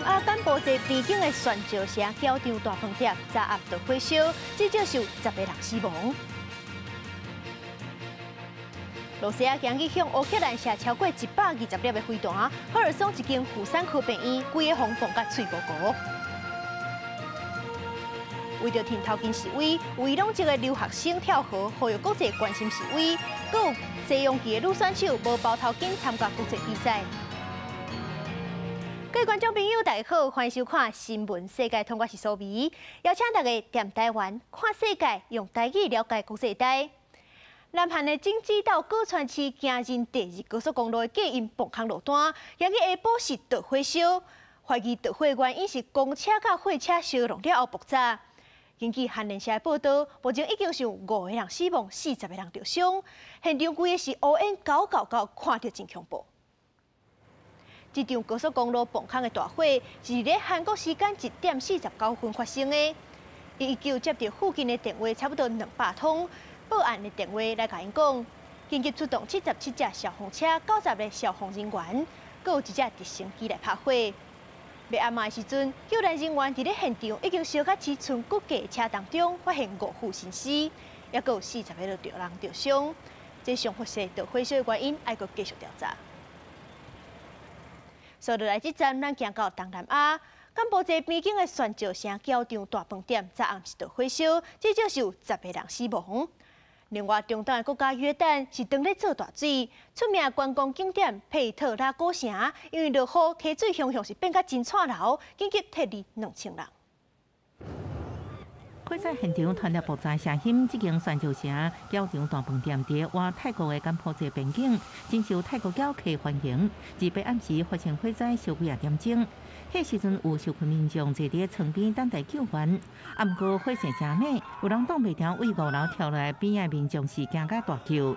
亚干部在边境的宣召城交场大饭店昨暗就火烧，至少有10个人死亡。罗西亚今日向乌克兰射超过120粒的飞弹，赫尔松一间妇产科病院规个轰动甲脆糊糊。为着挺头巾示威，为拢这个留学生跳河，呼吁国际关心示威，佮有西洋棋的女选手无包头巾参加国际比赛。各位观众朋友，大家好，欢迎收看《新闻世界》，通我是苏眉，邀请大家踮台湾看世界，用台语了解国际台。南韩的京畿道歌川市行人第2高速公路的过因崩坑路段，今日下晡是大火烧，怀疑大火原因是公车甲货车烧弄了后爆炸。根据韩联社的报道，目前已经有5个人死亡，40个人受伤，现场规个是乌烟皎皎，看着真恐怖。这场高速公路崩坑的大火是在韩国时间1点49分发生的。伊19接到附近的电话差不多200通。报案的电话来甲因讲，紧急出动77架消防车、90个消防人员，佮有1架直升机来拍火。要暗暝的时阵，救援人员伫咧现场已经烧甲只剩骨架的车当中，发现5具身尸，也佮有40个人受伤。这上核实导火烧的原因，还佮继续调查。所落来这站，咱行到东南亚。柬埔寨边境的宣召城交场大饭店昨暗是大火烧，至少是有10个人死亡。另外，中东的国家约旦是当咧做大水，出名的观光景点佩特拉古城，因为落雨，溪水向是变甲真串流，紧急撤离2000人。火灾现场传来爆炸声音，这间宣召城交场大饭店伫外泰国的柬埔寨边境，真受泰国游客欢迎。日白暗时发生火灾，烧几点钟。迄时阵有受困民众坐伫床边等待救援，啊，毋过火势真猛，有人挡袂牢，为5楼跳落来，边仔民众是惊甲大叫。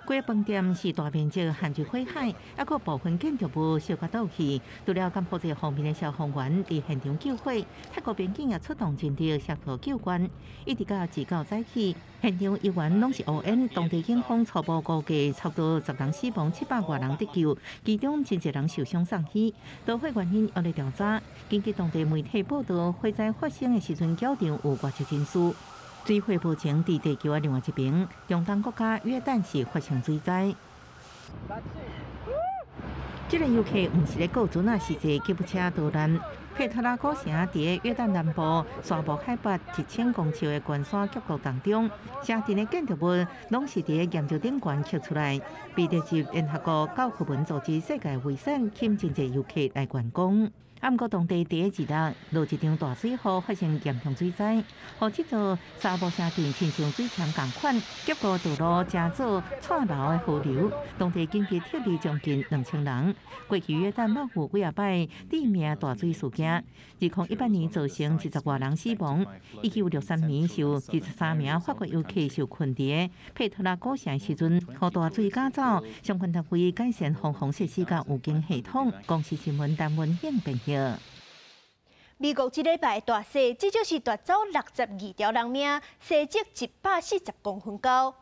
该饭店是大面积陷入火海，还佫部分建筑物烧甲倒去。除了柬埔寨方面的消防员伫现场救火，泰国边境也出动军队协助救援。一直到自9早起，现场一完拢是乌烟。当地警方初步估计差不多10人死亡，700多人得救，其中真侪人受伤送医。导火原因还在调查。根据当地媒体报道，火灾发生的时阵，交场有外籍人士。水火不前，伫地球的另外一边，中东国家约旦是发生水灾。这个游客毋是咧告船啊，是坐吉普车逃难。佩特拉古城伫约旦南部沙漠海拔1000公尺的悬山峡谷当中，城镇的建筑物拢是伫岩石顶悬刻出来。被列入联合国教科文组织世界遗产，吸真侪游客来观光。啊，毋过当地第1日落一场大水雨，发生严重水灾，和这座沙漠城镇亲像水墙同款，结果道路加速串流的河流。当地紧急撤离将近2000人。过去约旦冒有几啊摆致命大水事件，2018年造成70多人死亡。1963年有23名法国游客受困伫佩特拉古城时阵，和大水赶走。相关单位改善防洪设施甲预警系统。公司新闻单文应评。美国这礼拜大火，至少是夺走62条人命，射击140公分高。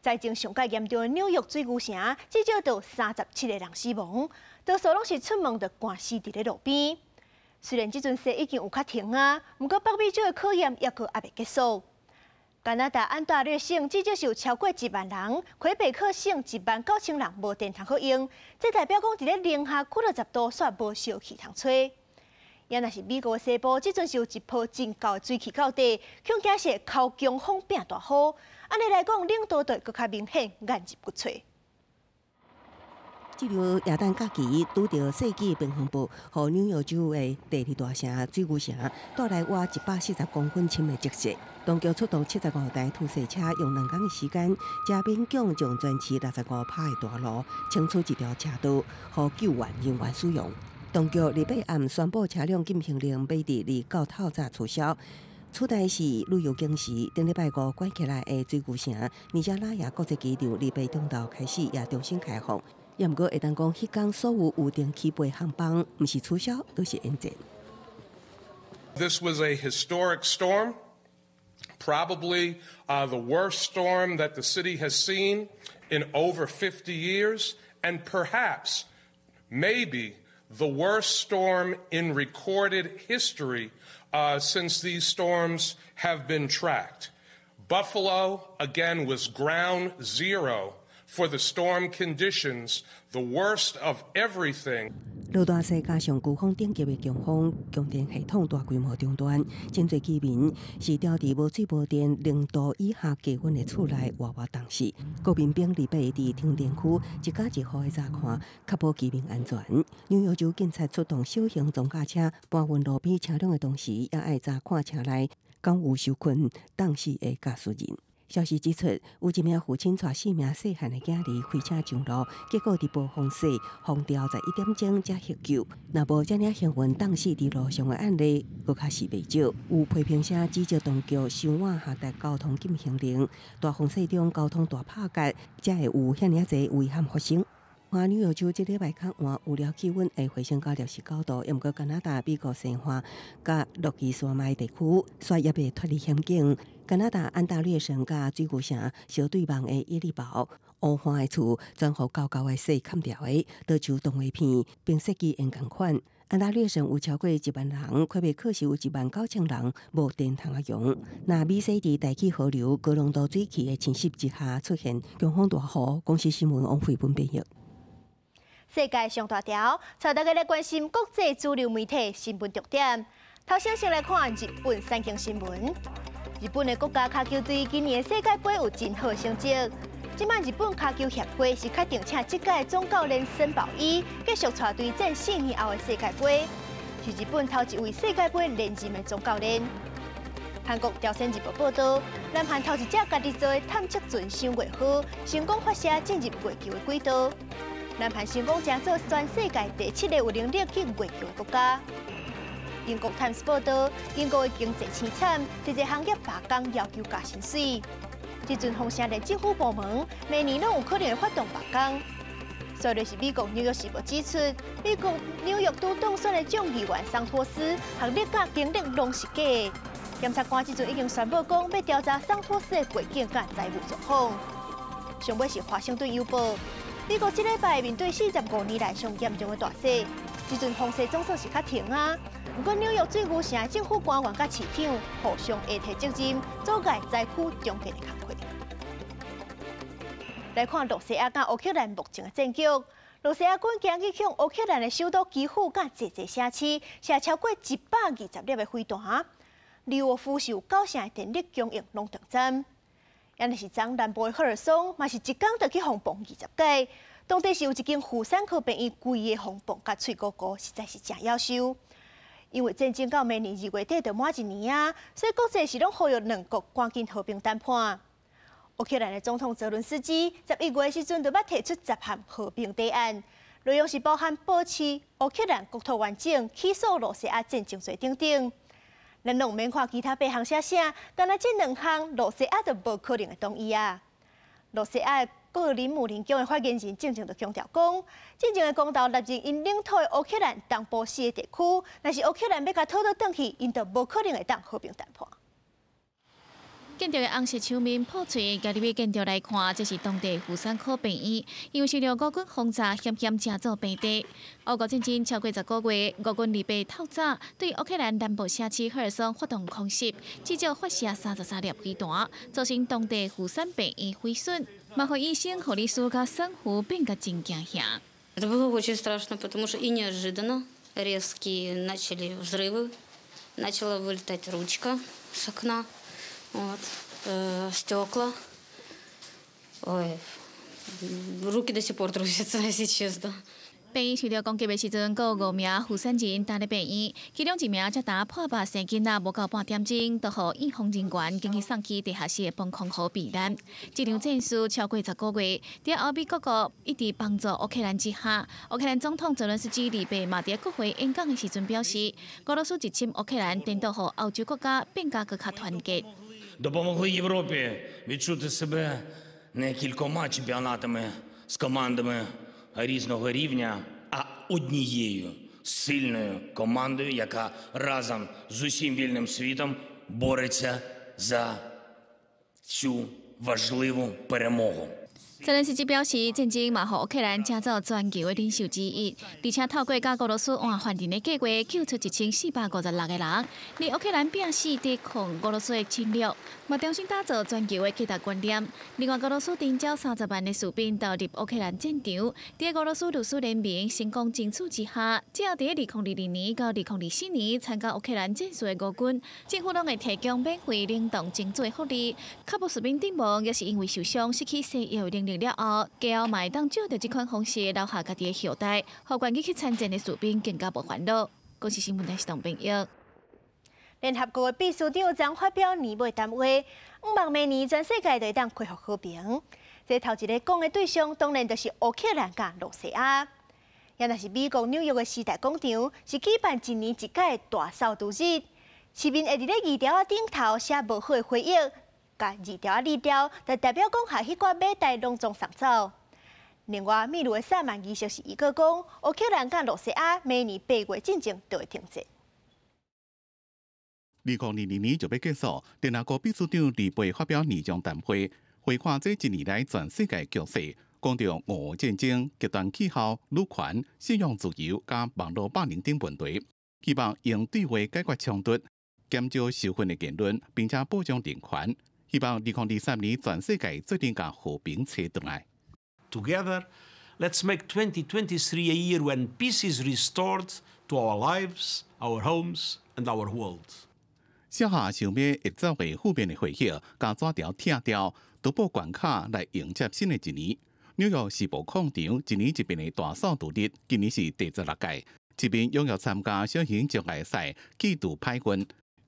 灾情上界严重的纽约水牛城，至少有37个人死亡，多数拢是出门就赶死伫咧路边。虽然这阵火已经有较停啊，不过北美洲的考验还未结束。加拿大安大略省至少是有超过1万人，魁北克省19000人无电通可用，这代表讲伫咧零下90度煞无烧气通吹。也若是美国的西部，即阵是有一波真高的水汽到地，恐惊是靠强风变大雨。安尼来讲，领导队更较明显眼入骨髓。这条耶诞假期拄到世纪冰风暴，和纽约州的第2大城水牛城带来挖140公分深的积雪。当局出动75台吐水车，用2天的时间，加勉强将全市65趴的大路清出一条车道，予救援人员使用。当局礼拜暗宣布车辆禁行令要伫29透早取消。此代是旅游警示，顶礼拜5关起来的水牛城，尼加拉亚国际机场礼拜中昼开始也重新开放。也毋过会当讲，迄天所有预定起飞航班，毋是取消，都是延迟。This was a historic storm, probably the worst storm that the city has seen in over 50 years, and perhaps maybe the worst storm in recorded history since these storms have been tracked. Buffalo, again, was ground zero for the storm conditions, the worst of everything. 落大雪加上飴风等级的强风，供电系统大规模中断，真侪居民是住伫无水无电、0度以下低温的厝内活活冻死。国民兵礼拜伫停电区一家一户的查看，确保居民安全。纽约州警察出动小型装甲车搬运路边车辆的同时，也爱查看车内敢有受困冻死的驾驶人。消息指出，有一名父亲带4名细汉的囝儿开车上路，结果伫暴风雪风调在1点钟才获救。若无这领幸运冻死伫路上的案例，搁较是袂少。有批评者指责当局伤晚下达交通禁行令，大风雪中交通大拍夹，才会有遐尔侪危险发生。纽约州这礼拜较晏，有了气温会回升到69度，也毋过加拿大、美国西岸甲洛基山脉地区雪也未脱离险境。加拿大安大略省甲水牛城小对望的伊利堡，乌花的厝全互高高的雪砍掉的，导致动画片并设计因共款。安大略省有超过1万人，快被可是有19000人无电通用。那美西伫大气河流高浓度水汽的侵袭之下出现强风大雨，公司新闻王慧文编译。世界上大条，带大家来关心国际主流媒体新闻重点。头先来看日本三经新闻。日本的国家脚球队今年世界杯有真好成绩。今摆日本脚球协会是确定请这届总教练森保一继续带队战4年后的世界杯，是日本头一位世界杯连任的总教练。韩国朝鲜日报报道，南韩头一只家己做的探测船伤月好，成功发射进入月球的轨道。南韩成功将做全世界第7个有能力去月球的国家。英国《Times》报道，英国的经济凄惨，一个行业罢工要求加薪水。这阵风声连政府部门每年拢有可能会发动罢工。所以是美国《纽约时报》指出，美国纽约都当选的众议员桑托斯，学历甲经历拢是假的。检察官这阵已经宣布讲要调查桑托斯的背景甲财务状况。上尾是《华盛顿邮报》，美国这礼拜面对45年来上严重的大雪，这阵风势总算是较停啊。不过纽约水牛城政府官员甲市长互相下提责任，阻碍灾区重建的工作。来看罗西亚甲乌克兰目前的战局。罗西亚军今日向乌克兰的首都基辅甲侪城市射超过120粒的飞弹。利沃夫是有9成的电力供应拢断暂。因为是从南部的赫尔松，嘛是一天就去轰爆20届。当地是有一间妇产科病院规个轰爆甲脆糊糊，实在是真夭寿。因为战争到明年2月底就满1年啊，所以国际是拢呼吁两国赶紧和平谈判。乌克兰的总统泽伦斯基11月时阵就捌提出10项和平提案，内容是包含保持乌克兰国土完整、起诉罗西亚战争罪等等。咱拢免看其他8项写啥，但那这2项罗西亚就无可能会同意啊。罗西亚个人牧人宫的发言人正就强调讲，真正的公道纳入因领土的乌克兰东部4个地区，若是乌克兰要甲讨倒转去，因就无可能会当和平谈判。见到的红色手面破碎，家己要见到来看，这是当地妇产科病院，因为受到俄军轰炸，险险正做病地。俄国战争超过10个月，俄军礼拜透早对乌克兰南部城市赫尔松发动空袭，至少发射33粒飞弹，造成当地妇产病院毁损。嘛，互医生、护理师甲产妇变甲真惊吓。Это было очень страшно, потому что и неожиданно резкие начали взрывы, начала вылетать ручка с окна, вот, стекла. Ой, руки до сих пор трусятся, если честно. 病院受到攻击的时阵，有5名妇产人待在病院，其中1名才打破8生囡仔，无到半点钟，就互医护人员经去送去地下室的防空壕避难。这场战事超过10个月，在欧美各国一直帮助乌克兰之下，乌克兰总统泽伦斯基礼拜嘛在国会演讲的时阵表示，俄罗斯入侵乌克兰，颠倒互欧洲国家变加更加团结。Допомогли Європі відчути себе не кількома чемпіонатами з командами різного рівня, а однією сильною командою, яка разом з усім вільним світом бореться за цю важливу перемогу. 泽连斯基表示，战争嘛，互乌克兰制造全球的领袖之一，而且透过甲俄罗斯换换人的计划，救出1456个人，让乌克兰拼死抵抗俄罗斯的侵略，嘛重新打造全球的价值观念。另外，俄罗斯征召30万的士兵投入乌克兰战场，在俄罗斯律师联盟成功争取之下，只要在2022年到2024年参加乌克兰战术的5军，政府拢会提供免费冷冻精准福利，确保士兵阵亡，也是因为受伤失去生育能力了后，加后嘛会当照着这款方式留下家己的后代，互愿意去参战的士兵更加无烦恼。公司新闻台是唐平玉。联合国秘书长将发表年尾谈话，希望明年全世界都会当恢复和平。这头一个讲的对象，当然就是乌克兰甲罗西亚。也那是美国纽约的时代广场，是举办一年一届的大扫除日。市民会伫咧二条顶头写无好的回忆。甲二条立条，就代表讲下迄寡马代拢总送走。另外，秘鲁的萨满仪式是伊个讲，乌克兰甲罗西亚明年8月进前就会停止。2022年就要结束，联合国秘书长李贝发表年终谈话，回看这一年来全世界局势，讲到俄乌战争、极端气候、女权、信仰自由加网络霸凌等问题，希望用对话解决冲突，减少仇恨的言论，并且保障人权。希望2023年全世界做定甲和平找回来。Together, let's make 2023 a year when peace is restored to our lives, our homes, and our world. 写下想要会走的负面的回忆，加纸条拆掉，独步关卡来迎接新的一年。纽约世博广场一年一变的大扫除日，今年是第16届，这边踊跃参加小型障碍赛，季度派运。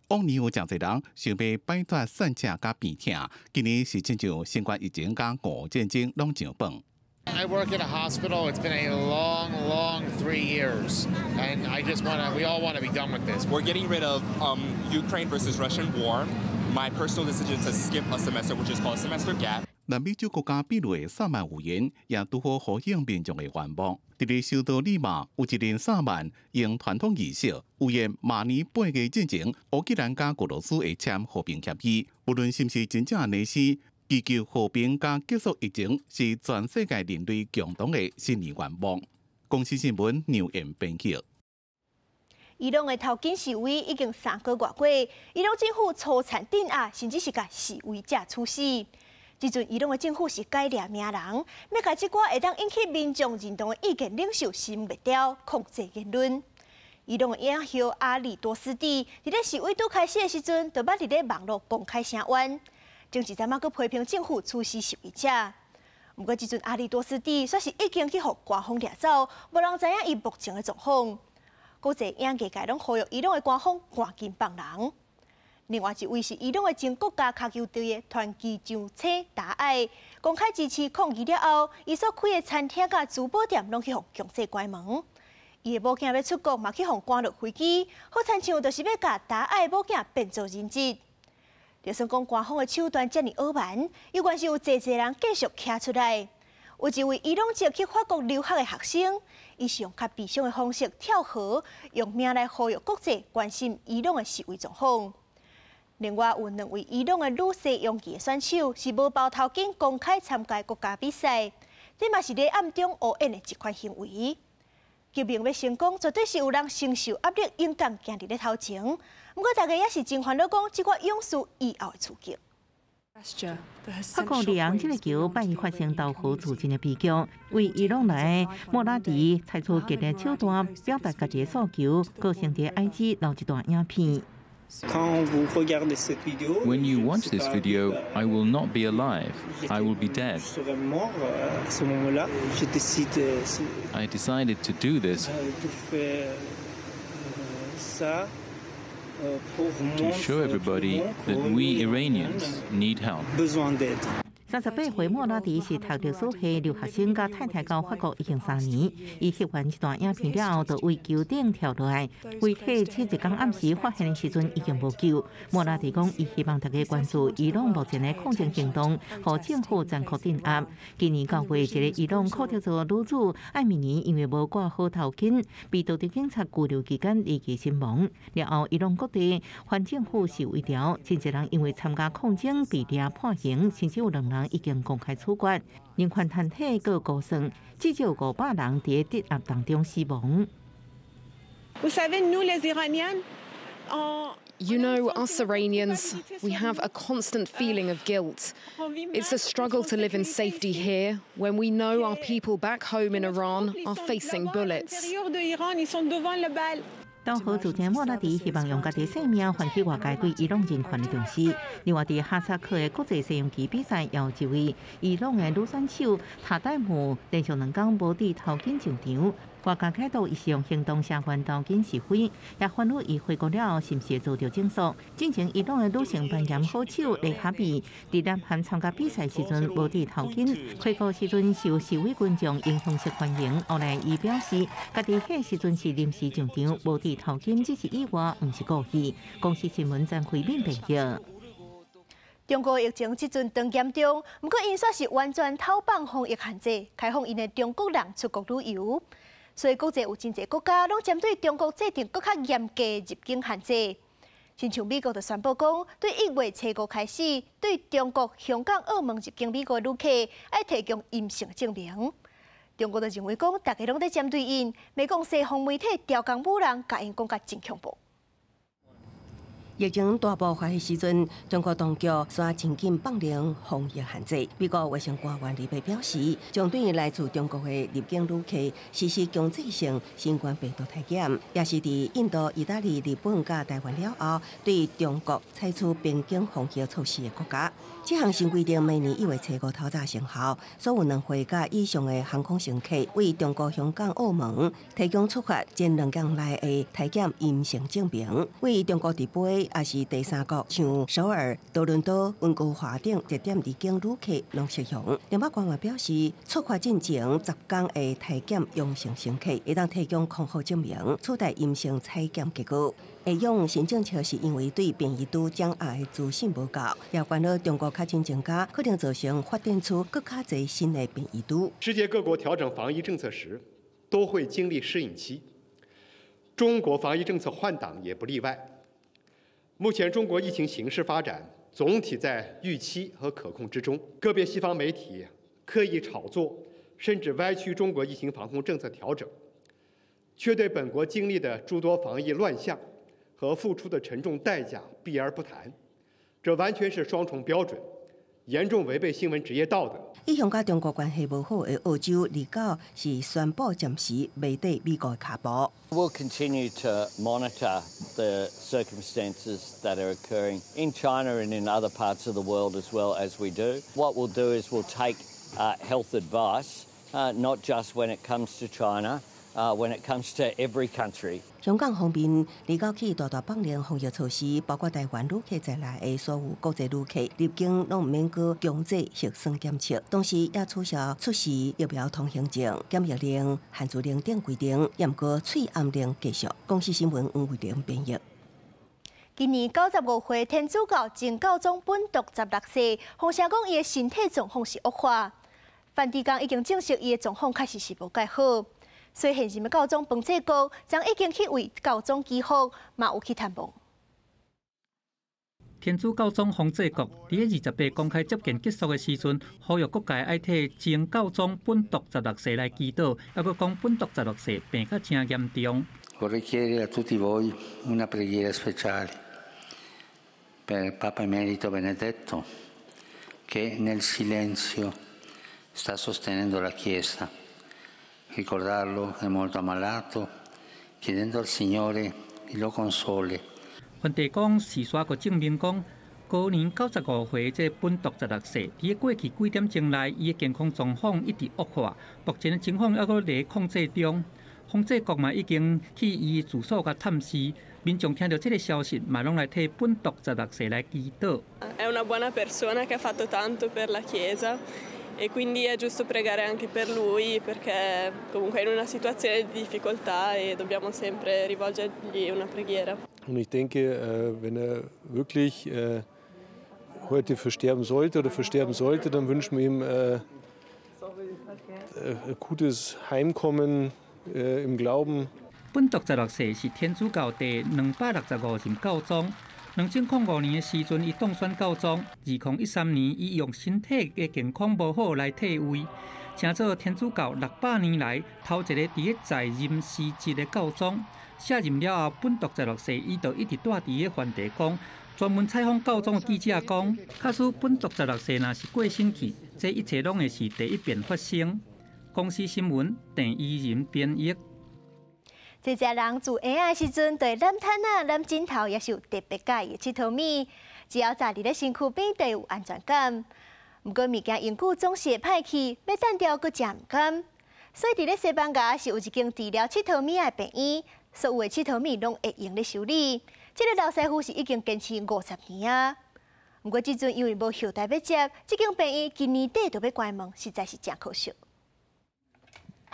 往年有真侪人想要摆脱散车甲病痛，今年是亲像新冠疫情甲俄乌战争拢上榜。I work at a hospital. It's been a long 3 years, and we all want to be done with this. We're getting rid of Ukraine versus Russian war. My personal decision to skip a semester, which is called semester gap. 南美洲国家秘鲁的萨满语言也拄好呼应民众的愿望。伫咧首都利马有一人萨满用传统仪式，预言明年8月进前，乌克兰甲俄罗斯会签和平协议。无论是毋是真正的历史，祈求和平甲结束疫情，是全世界人类共同的新年愿望。公司新闻牛延编辑。伊朗的头巾示威已经3个月过，伊朗政府粗残镇压，甚至是甲示威者处死。即阵，伊朗的政府是改掠名人，要甲即寡会当引起民众认同的意见领袖心袂掉，控制言论。伊朗的影后阿里多斯蒂伫咧示威拄开始的时阵，就捌伫咧网络公开声援，前一阵仔佫批评政府处死示威者。不过，即阵阿里多斯蒂说是已经去互官方掠走，无人知影伊目前的状况。国际影业界拢呼吁伊朗的官方赶紧放人。另外一位是伊朗的前国家脚球队的传奇上车达爱，公开支持抗议了后，伊所开的餐厅甲珠宝店拢去互强制关门。伊的某囝要出国，嘛去互赶落飞机，好亲像就是要甲达爱某囝变做人质。就算讲官方的手段遮尔恶蛮，依然是有侪人继续徛出来。有一位伊朗籍去法国留学的学生，伊是用较悲伤的方式跳河，用命来呼吁国际关心伊朗的示威状况。另外有2位伊朗的女西泳技选手是无包头巾公开参加国家比赛，这嘛是咧暗中乌演的一款行为。救命要成功，绝对是有人承受压力，勇敢行伫咧头前。不过大家也是真烦恼，讲这款勇士以后的处境。法国里昂这个球8月发生导火自尽的悲剧，为伊朗来莫拉迪采取激烈手段表达家己的诉求，个性在 IG 留一段影片。When you watch this video, I will not be alive. I will be dead. I decided to do this to show everybody that we Iranians need help. 38岁莫拉迪是读律所系留学生，甲太太到法国已经3年。伊翕完一段影片了后，就为桥顶跳落来，遗体前一天暗时发现的时阵已经无救。莫拉迪讲，伊希望大家关注伊朗目前的抗争行动，和政府残酷镇压。今年9月，一个伊朗考调查女子艾米尼因为无挂好头巾，被当地警察拘留期间离奇身亡。然后，伊朗各地反政府示威潮，真侪人因为参加抗争被抓判刑，甚至有2人人已經公開處決，人權團體各估算至少500人在鎮壓當中死亡。You know, us Iranians, we have a constant feeling of guilt. It's a struggle to live in safety here when we know our people back home in Iran are facing bullets. 到何主席莫拉迪希望用家己性命唤起外界对伊朗人权的重视。另外，伫哈萨克的国际西洋棋比赛，有一位伊朗的女选手塔代姆连续2天无伫头巾上场。外界态度伊是用行动声援头巾示威，也愤怒伊回国了是毋是会遭到整肃。进前伊朗的女性扮演好手雷哈比，伫南韩参加比赛时阵无伫头巾，回国时阵受示威群众影响式欢迎。后来伊表示，家己迄时阵是临时上场，无伫头巾只是意外，毋是故意。公司新闻张慧敏评价。中国疫情即阵当严重，不过因煞是完全偷放防疫限制，开放因的中国人出国旅游。所以国际有真侪国家拢针对中国制定更较严格的入境限制。亲像美国就宣布讲，对1月初5开始，对中国、香港、澳门入境美国的旅客，要提供阴性证明。中国就认为讲，大家拢在针对因，美国西方媒体调工舞人，甲因讲甲真恐怖。疫情大爆发的时阵，中国当局煞真紧放零防疫限制。美国卫生官员李贝表示，将对来自中国的入境旅客实施强制性新冠病毒体检，也是伫印度、意大利、日本甲台湾了后，对中国采取边境防疫措施的国家。这项新规定明年1月初5头早生效，所有2岁甲以上的航空乘客为中国香港、澳门提供出发前2天内的体检阴性证明，为中国直飞也是第三国，像首尔、多伦多、温哥华等热点入境旅客拢适用。另外，官员表示，出发进前10天的体检阳性乘客会当提供空号证明，取代阴性采检结果。会用新政策是因为对变异株掌握的资讯无够，也关于中国确诊增加，可能造成发展出更加多新的变异株。世界各国调整防疫政策时，都会经历适应期，中国防疫政策换挡也不例外。目前中国疫情形势发展总体在预期和可控之中，个别西方媒体刻意炒作，甚至歪曲中国疫情防控政策调整，却对本国经历的诸多防疫乱象和付出的沉重代价避而不谈，这完全是双重标准，严重违背新闻职业道德。以向甲中国关系无好的澳洲离岛是宣布暂时未抵美国的卡步。We'll continue to monitor the circumstances that are occurring in China and in other parts of the world as well as we do. What we'll do is we'll take health advice, not just when it comes to China, when it comes to every country. 香港方面，离岛起大放零防疫措施，包括台湾旅客在内的所有国际旅客入境拢唔免过强制核酸检测，同时也取消出示疫苗通行证、检疫令、限聚令等规定，也唔过催暗令继续。公司新闻黄慧玲编译。今年95岁天主教前教宗本笃16世，风声讲伊的身体状况是恶化，梵蒂冈已经证实伊的状况确实是无介好。所以现任的教宗彭济国将已经去为教宗祈福，嘛有去探望。天主教宗洪济国伫28公开接见结束的时阵，呼吁各界爱替前教宗本笃16世来祈祷，还佫讲本笃16世病甲真严重。Vorrei chiedere a tutti voi una preghiera speciale per Papa Emerito Benedetto, che nel silenzio sta sostenendo la Chiesa. Ricordarlo è molto ammalato, chiedendo al Signore di lo console. 梵蒂冈时刷个证明讲，高年95岁这本笃16世，伫过去几点钟内，伊的健康状况一直恶化，目前的情况还佫在控制中。洪济国嘛已经去伊住所甲探视，民众听到这个消息，嘛拢来替本笃16世来祈祷。È una buona persona che ha fatto tanto per la Chiesa. E quindi è giusto pregare anche per lui perché comunque è in una situazione di difficoltà e dobbiamo sempre rivolgergli una preghiera. Und ich denke, wenn er wirklich heute versterben sollte oder versterben sollte, dann wünschen wir ihm ein gutes Heimkommen im Glauben. 本笃16世是天主教第265任教宗。2005年的时阵，伊当选教宗；2013年，伊用身体的健康无好来退位，成做天主教600年来头一个伫咧在任时职的教宗。卸任了后，本笃16岁，伊就一直住伫咧梵蒂冈。专门采访教宗的记者讲，假使本笃16岁若是过身去，这一切拢会是第一遍发生。公司新闻郑依仁编译。这只人自婴仔时阵对染毯仔、染枕头也是有特别介意的佚佗物，只要站伫咧身躯边，就有安全感。不过物件用久总是会歹去，要单调佫真毋甘。所以伫咧西班牙是有一间治疗佚佗物的病院，所有的佚佗物拢会用咧修理。这个老师傅是已经坚持50年啊。不过即阵因为无后代要接，这间病院今年底就要关门，实在是真可惜。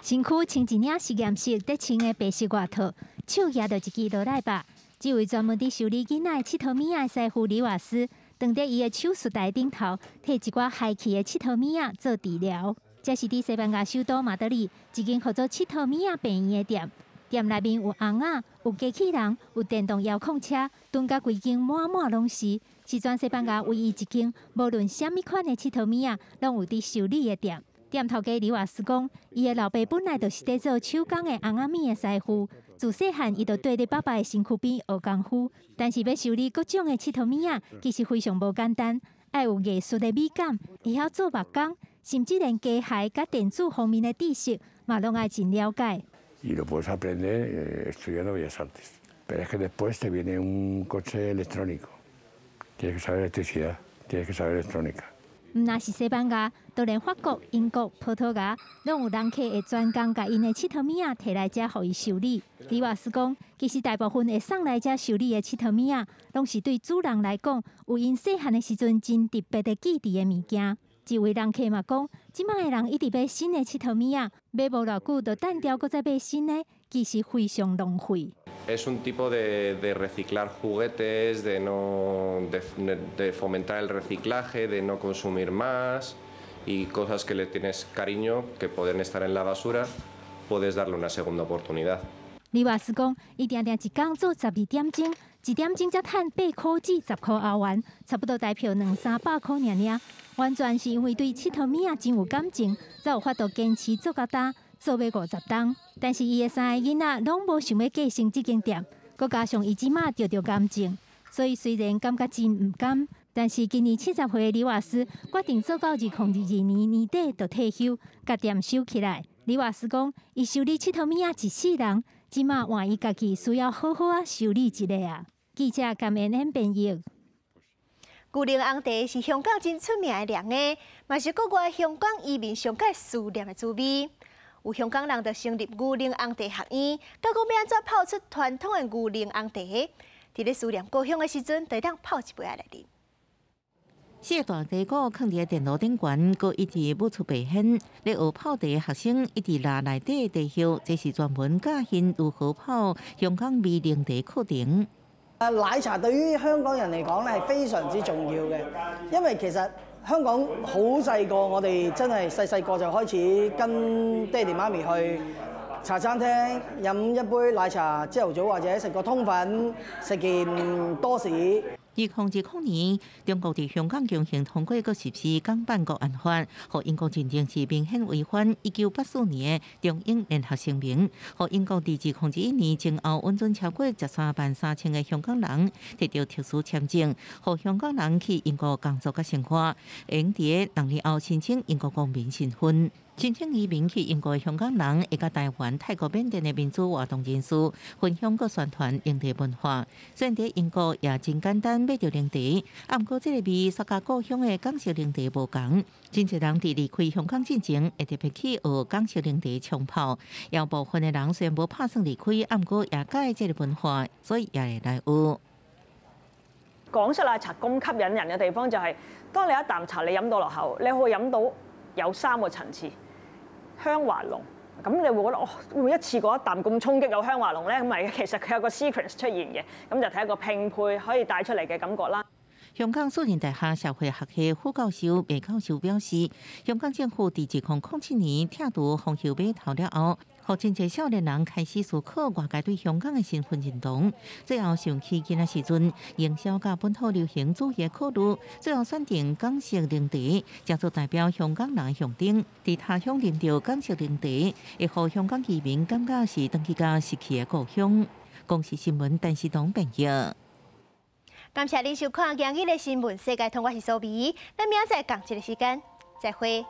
身躯穿一领实验室得穿的白色外套，手拿着一支罗莱把。这位专门伫修理囡仔佚佗物仔的师傅李瓦斯，蹲伫伊的手术台顶头，替一寡害去的佚佗物仔做治疗。这是伫西班牙首都马德里一间叫做佚佗物仔病院的店。店内面有翁仔，有机器人，有电动遥控车，蹲甲规间满满拢是。是全西班牙唯一一间，无论啥物款的佚佗物仔，拢有伫修理的店。店头家李瓦斯讲，伊的老爸本来就是在做手工的翁仔面的师傅，自细汉伊就对伫爸爸的身躯边学功夫。但是要修理各种的佚佗物仔，其实非常无简单，要有艺术的美感，会晓做木工，甚至连机械甲电子方面的知识，嘛拢爱真了解。Y lo puedes aprender estudiando Bellas Artes. Pero es que después te viene un coche electrónico. Tienes que saber electricidad, tienes que saber electrónica. 唔那是西班牙，就连法国、英国、葡萄牙，拢有人客会专工甲因的佚佗物仔摕来遮，互伊修理。李瓦斯讲，其实大部分会送来遮修理的佚佗物仔，拢是对主人来讲，有因细汉的时阵真特别的记忆的物件。一位人客嘛讲，即摆的人一直买新的佚佗物仔，买无偌久就单调，搁再买新的，其实非常浪费。Es un tipo de reciclar juguetes, de fomentar el reciclaje, de no consumir más y cosas que le tienes cariño, que pueden estar en la basura, puedes darle una segunda oportunidad. 李瓦斯讲，伊定定一工做12点钟，1点钟才赚8块至10块欧元，差不多台票200-300块尔尔。完全是因为对佚佗物仔真有感情，才有法度坚持做到今，做要50档。但是伊的3个囡仔拢无想要继承这间店，佮加上伊即马着癌症，所以虽然感觉真毋甘，但是今年70岁的李瓦斯决定做到2022年年底就退休，甲店收起来。李瓦斯讲，伊修理佚佗物仔一世人，即马换伊家己需要好好啊修理一个啊。记者甘恩恩编译。牛奶红茶是香港真出名的凉的，嘛是国外香港移民上界思念的滋味。有香港人就成立牛奶红茶学院，教讲要安怎泡出传统的牛奶红茶。伫咧思念故乡的时阵，就当泡一杯来啉。四个大茶壶放伫电炉顶悬，佮一直舞出白烟。咧学泡茶的学生一直拿内底的茶叶，这是专门教因如何泡香港味浓茶课程。奶茶對於香港人嚟講咧係非常之重要嘅，因為其實香港好細個，我哋真係細個就開始跟爹哋媽咪去茶餐廳飲一杯奶茶，朝頭早或者食個通粉，食件多士。2010年，中國伫香港強行通過個實施港版國安法，互英國認定是明顯違反1984年的中英聯合聲明，互英國伫2011年前後允准超過13.3萬嘅香港人摕到特殊簽證，互香港人去英國工作甲生活，用伫2年後申請英國公民身份。申請移民去英國嘅香港人，會甲台灣、泰國、緬甸嘅民主活動人士分享佮宣傳用茶文化。雖然喺英國也真簡單買到用茶，不過這個味煞甲故鄉嘅港式用茶無同。真濟人佇離開香港之前，會特別去學港式用茶沖泡。有部分嘅人雖然無打算離開，不過也介意這個文化，所以也會來學。港式奶茶咁吸引人嘅地方就係，當你一啖茶你飲到落口，你會飲到有3個層次。香滑濃，咁你會覺得會唔會一次過一啖咁衝擊有香滑濃咧？咁咪其實佢有個 sequence 出現嘅，咁就睇一個拼配可以帶出嚟嘅感覺啦。香港樹仁大學社會學系副教授麥教授表示，香港政府伫2007年拆除紅油碼頭了後，互真侪少年人开始思考外界对香港的身份认同。最后上起囡仔时阵，营销甲本土流行主义的考虑，最后选定港式零茶，叫做代表香港人的象征。伫他乡啉到港式零茶，会互香港居民感觉是登去到失去的故乡。公视新闻陈时东编译。感谢您收看今日的新闻世界通，我是苏比，咱明仔载同一个时间再会。